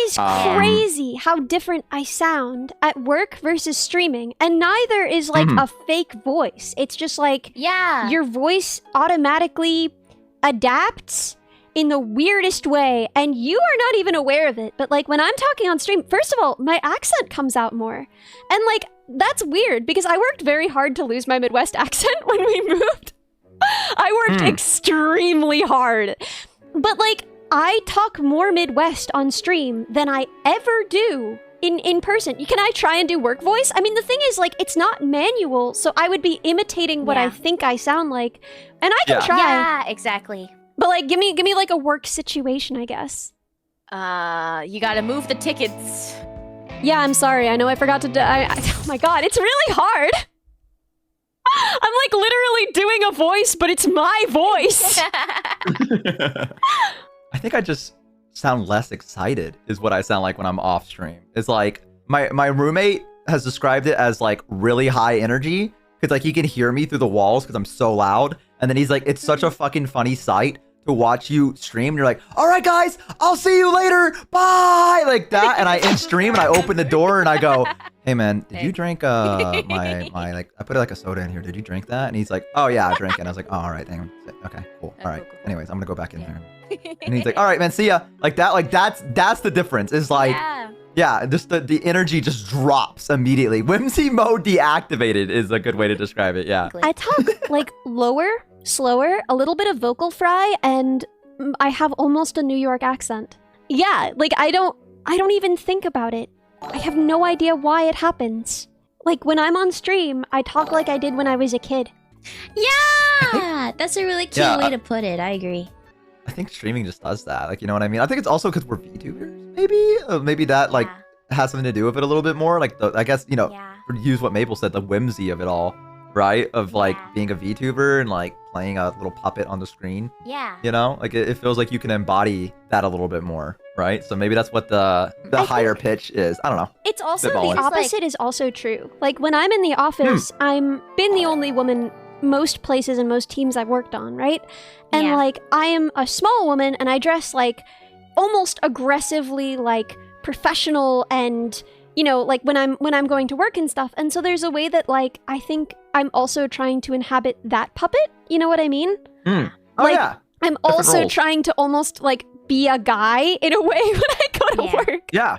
is crazy how different I sound at work versus streaming. And neither is like a fake voice. It's just like your voice automatically adapts in the weirdest way, and you are not even aware of it. But like when I'm talking on stream, first of all, my accent comes out more. And like, that's weird because I worked very hard to lose my Midwest accent when we moved. I worked extremely hard. But like, I talk more Midwest on stream than I ever do in person. Can I try and do work voice? I mean, the thing is, like, it's not manual, so I would be imitating what I think I sound like. And I can try. Yeah, exactly. But like, give me like a work situation, I guess. You gotta move the tickets. Yeah, I'm sorry. I know I forgot to oh my god, it's really hard. I'm like literally doing a voice, but it's my voice. I think I just sound less excited is what I sound like when I'm off stream. It's like my roommate has described it as like really high energy because like he can hear me through the walls because I'm so loud. And then he's like, it's such a fucking funny sight to watch you stream. And you're like, all right, guys, I'll see you later. Bye. Like that. And I in stream and I open the door and I go, hey man, did you drink my like I put like a soda in here. Did you drink that? And he's like, oh yeah, I drank it. And I was like, oh, all right, thank you. Okay, cool. All right. Cool. Anyways, I'm gonna go back in there. And he's like, all right, man, see ya. Like that, like that's the difference. Is like just the energy just drops immediately. Whimsy mode deactivated is a good way to describe it. Yeah. I talk like lower, slower, a little bit of vocal fry, and I have almost a New York accent. Yeah, like I don't even think about it. I have no idea why it happens. Like when I'm on stream, I talk like I did when I was a kid. Yeah, that's a really cute way to put it. I agree. I think streaming just does that. Like, you know what I mean? I think it's also because we're VTubers, maybe. Maybe that like has something to do with it a little bit more. Like, I guess, you know, use what Maple said, the whimsy of it all, right? Of like being a VTuber and like playing a little puppet on the screen. Yeah. You know, like it feels like you can embody that a little bit more, right? So maybe that's what the higher pitch is. I don't know. It's also the opposite is also true. Like when I'm in the office, I'm been the only woman most places and most teams I've worked on, right? And like I am a small woman and I dress like almost aggressively like professional and you know like when I'm going to work and stuff. And so there's a way that like I think I'm also trying to inhabit that puppet, you know what I mean? Oh like, yeah. I'm Different also roles. trying to almost like be a guy in a way when I go to work. Yeah.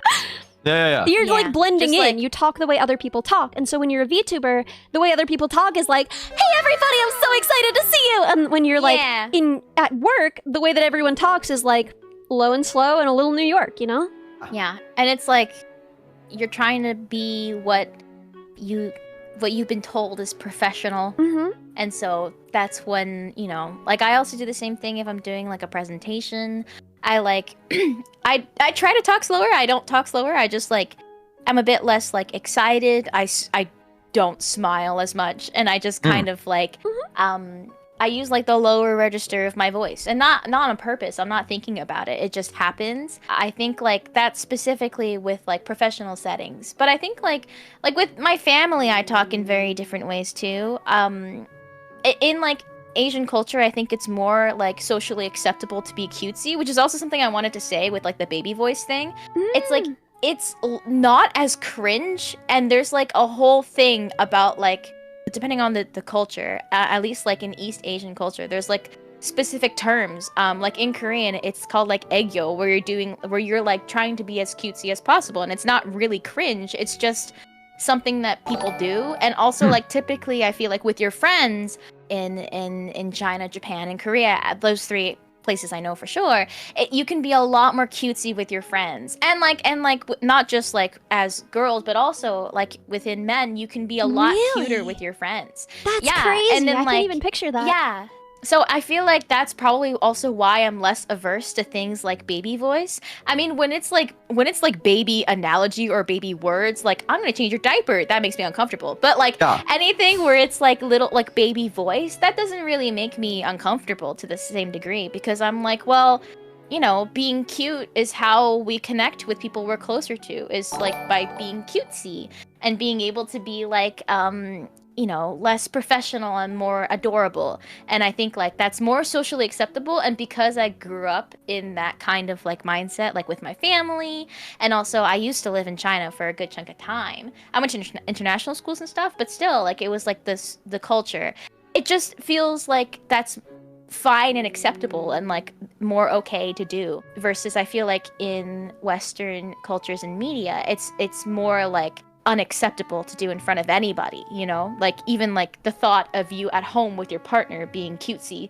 You're like blending Just in. like- you talk the way other people talk. And so when you're a VTuber, the way other people talk is like, hey everybody, I'm so excited to see you. And when you're like at work, the way that everyone talks is like low and slow and a little New York, you know? Yeah. And it's like you're trying to be what you've been told is professional. And so that's when, you know, like I also do the same thing if I'm doing like a presentation. I like I try to talk slower. I don't talk slower. I just like I'm a bit less like excited. I don't smile as much and I just kind of like I use like the lower register of my voice and not on purpose. I'm not thinking about it. It just happens. I think like that's specifically with like professional settings. But I think like with my family, I talk in very different ways too. In like Asian culture, I think it's more like socially acceptable to be cutesy, which is also something I wanted to say with like the baby voice thing. It's like it's not as cringe, and there's like a whole thing about like depending on the culture, at least like in East Asian culture, there's like specific terms. Like in Korean, it's called like aegyo, where you're like trying to be as cutesy as possible, and it's not really cringe. It's just something that people do. And also like typically, I feel like with your friends in China, Japan, and Korea, those three places I know for sure, you can be a lot more cutesy with your friends, and like not just like as girls, but also like within men, you can be a lot cuter with your friends. That's crazy. And then, I like, can't even picture that. Yeah. So I feel like that's probably also why I'm less averse to things like baby voice. I mean, when it's like baby analogy or baby words, like I'm gonna change your diaper, that makes me uncomfortable. But like anything where it's like little like baby voice, that doesn't really make me uncomfortable to the same degree, because I'm like, well, you know, being cute is how we connect with people we're closer to, is like by being cutesy and being able to be like you know, less professional and more adorable. And I think like that's more socially acceptable. And because I grew up in that kind of like mindset, like with my family, and also I used to live in China for a good chunk of time. I went to international schools and stuff, but still, like, it was like the culture. It just feels like that's fine and acceptable and like more okay to do, versus I feel like in Western cultures and media, it's more like unacceptable to do in front of anybody, you know? Like, even like the thought of you at home with your partner being cutesy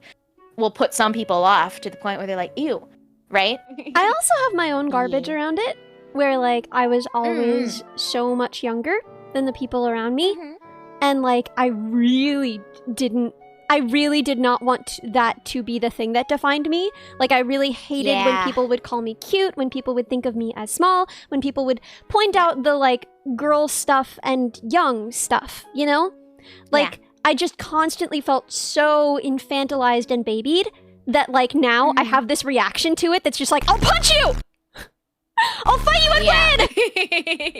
will put some people off to the point where they're like, ew, right? I also have my own garbage around it, where like I was always so much younger than the people around me, and like I really did not want that to be the thing that defined me. Like, I really hated when people would call me cute, when people would think of me as small, when people would point out the, like, girl stuff and young stuff, you know? Like, I just constantly felt so infantilized and babied that, like, now I have this reaction to it that's just like, I'll punch you! I'll fight you and win!